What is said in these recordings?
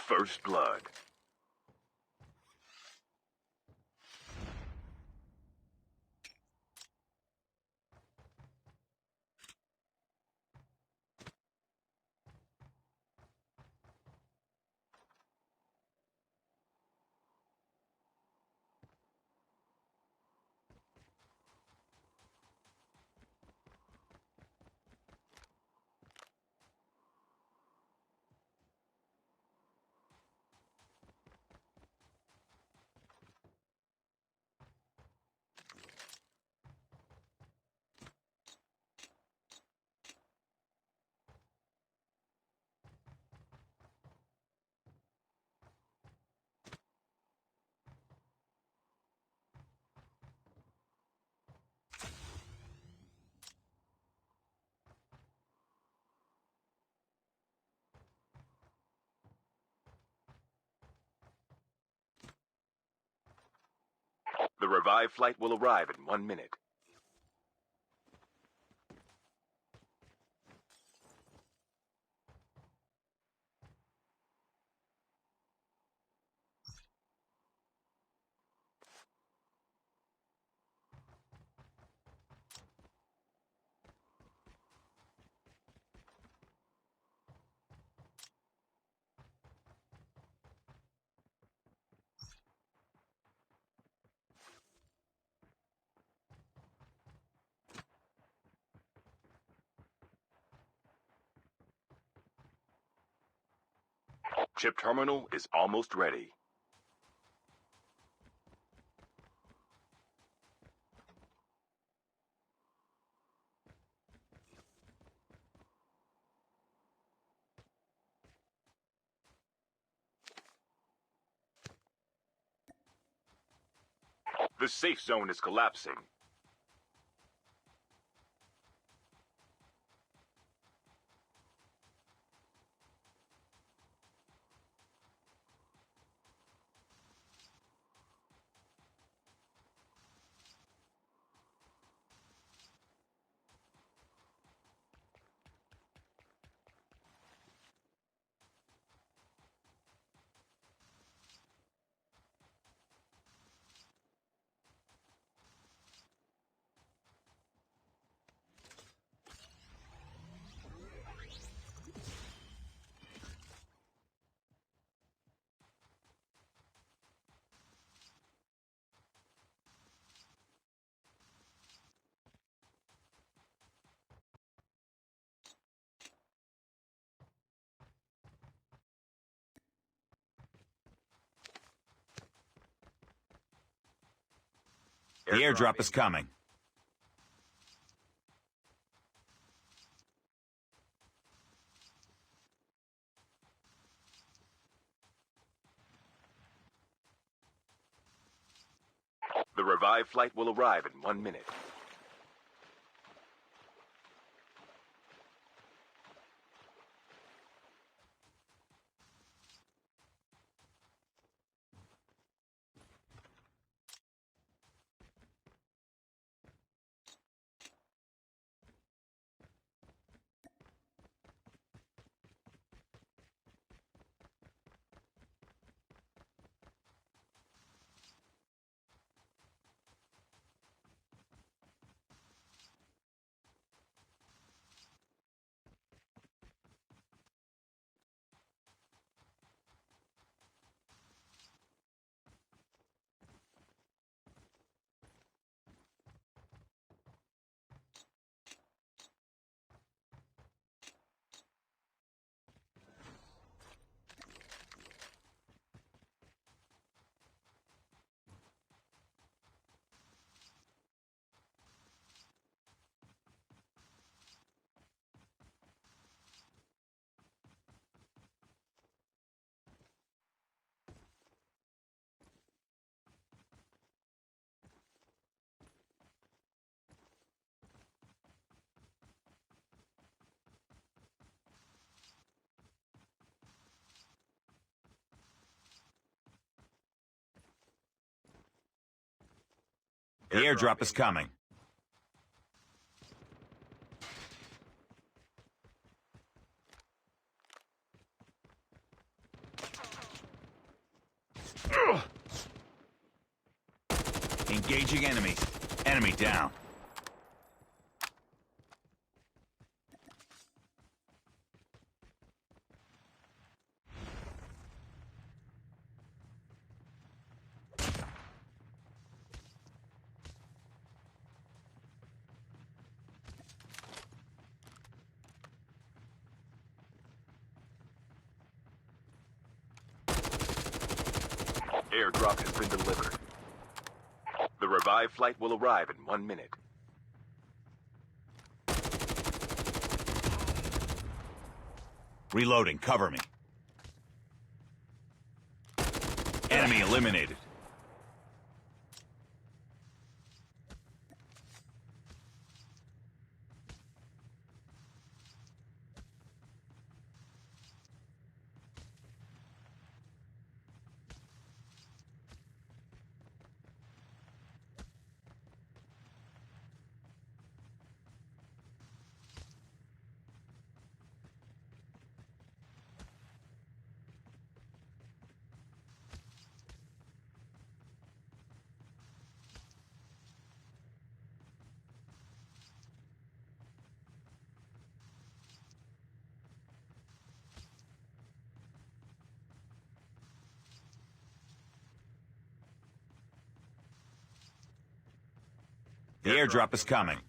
First blood. The revived flight will arrive in 1 minute. Chip terminal is almost ready. The safe zone is collapsing. The airdrop is coming. The revived flight will arrive in 1 minute. The airdrop is coming. Engaging enemies. Enemy down. Airdrop has been delivered. The revived flight will arrive in 1 minute. Reloading. Cover me. Enemy eliminated. The airdrop is coming.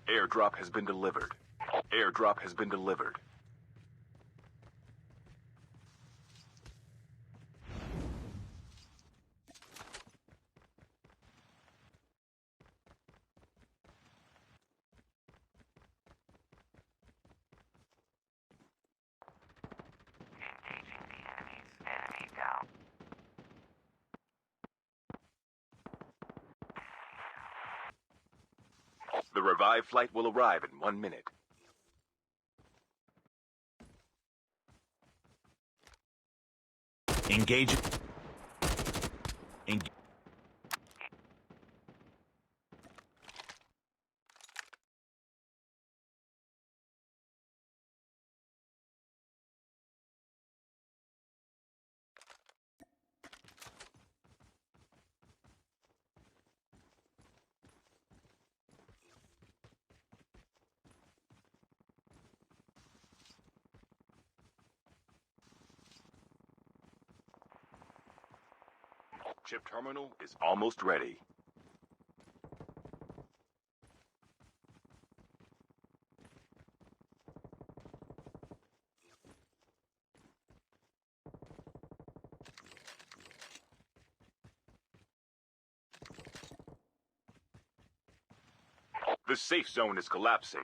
Airdrop has been delivered. Airdrop has been delivered. The revived flight will arrive in 1 minute. Engage. Chip terminal is almost ready. The safe zone is collapsing.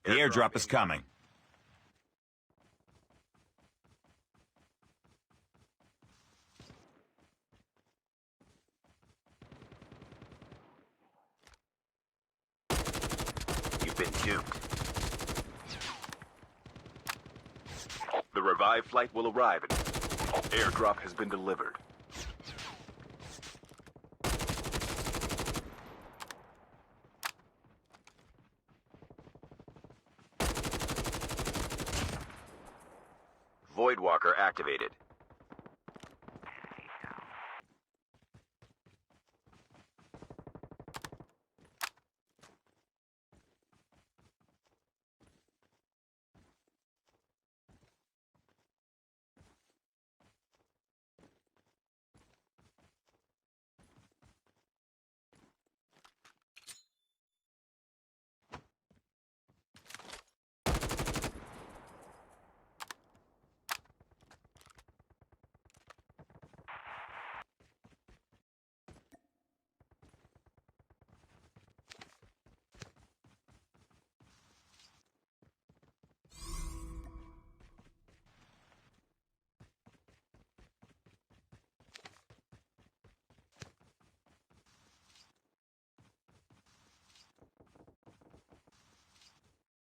The airdrop is coming. You've been duped. The revived flight will arrive. Airdrop has been delivered. Voidwalker activated.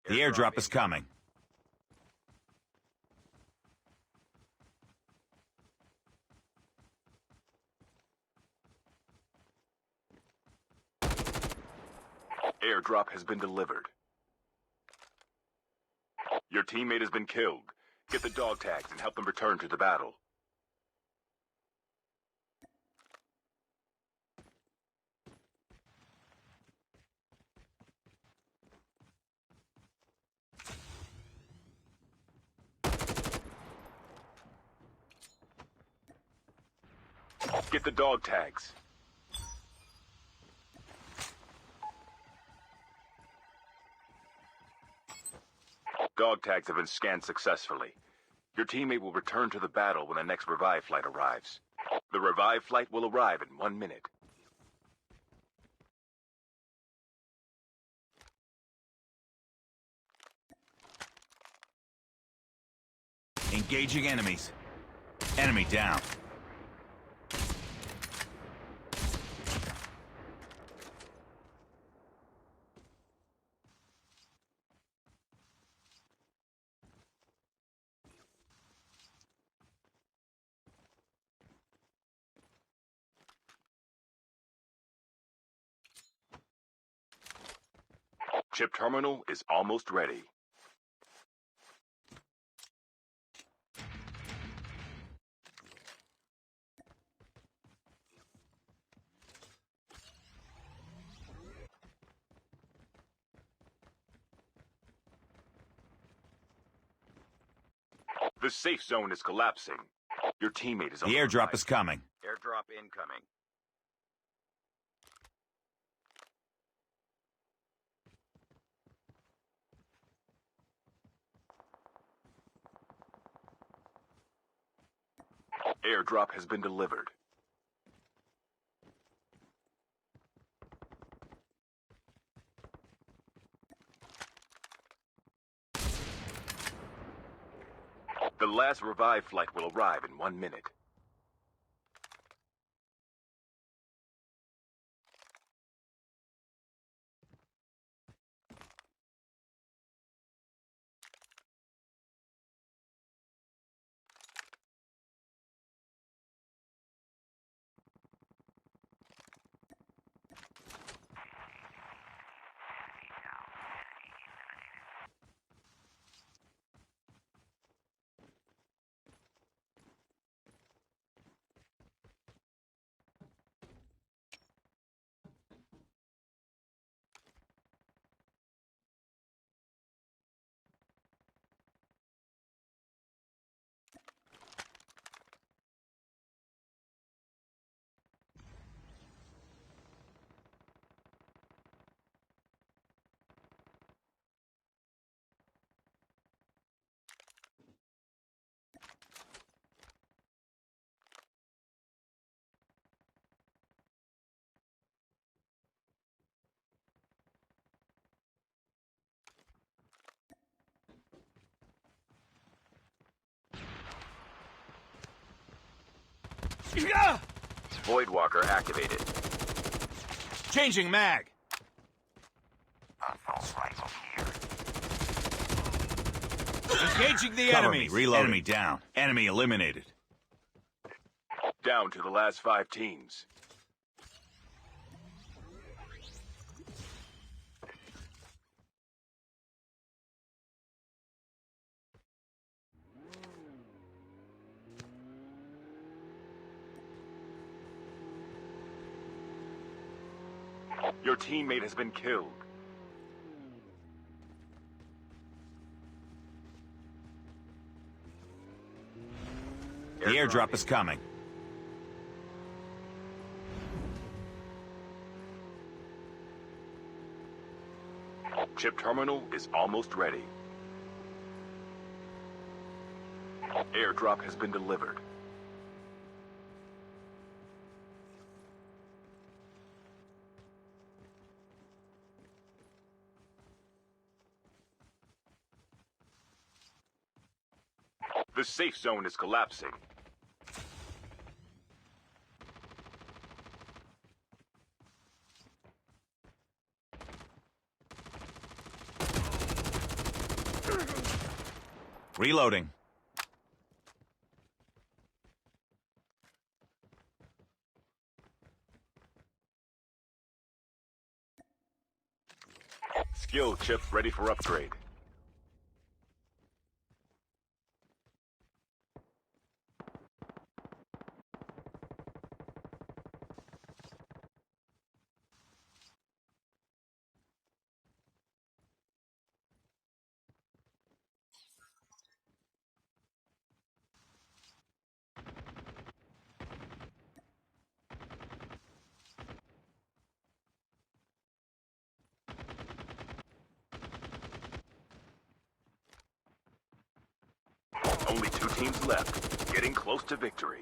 The airdrop is coming. Airdrop has been delivered. Your teammate has been killed. Get the dog tags and help them return to the battle. Get the dog tags. Dog tags have been scanned successfully. Your teammate will return to the battle when the next revive flight arrives. The revive flight will arrive in 1 minute. Engaging enemies. Enemy down. Chip terminal is almost ready. The safe zone is collapsing. Your teammate is on The airdrop is coming. Airdrop incoming. Airdrop has been delivered. The last revive flight will arrive in 1 minute. Voidwalker activated. Changing mag. Engaging the Cover enemy. me. Reloading. Enemy down. Enemy eliminated. Down to the last 5 teams. Your teammate has been killed. The airdrop is coming. Chip terminal is almost ready. Airdrop has been delivered. The safe zone is collapsing. Reloading. Skill chip ready for upgrade. Only 2 teams left, getting close to victory.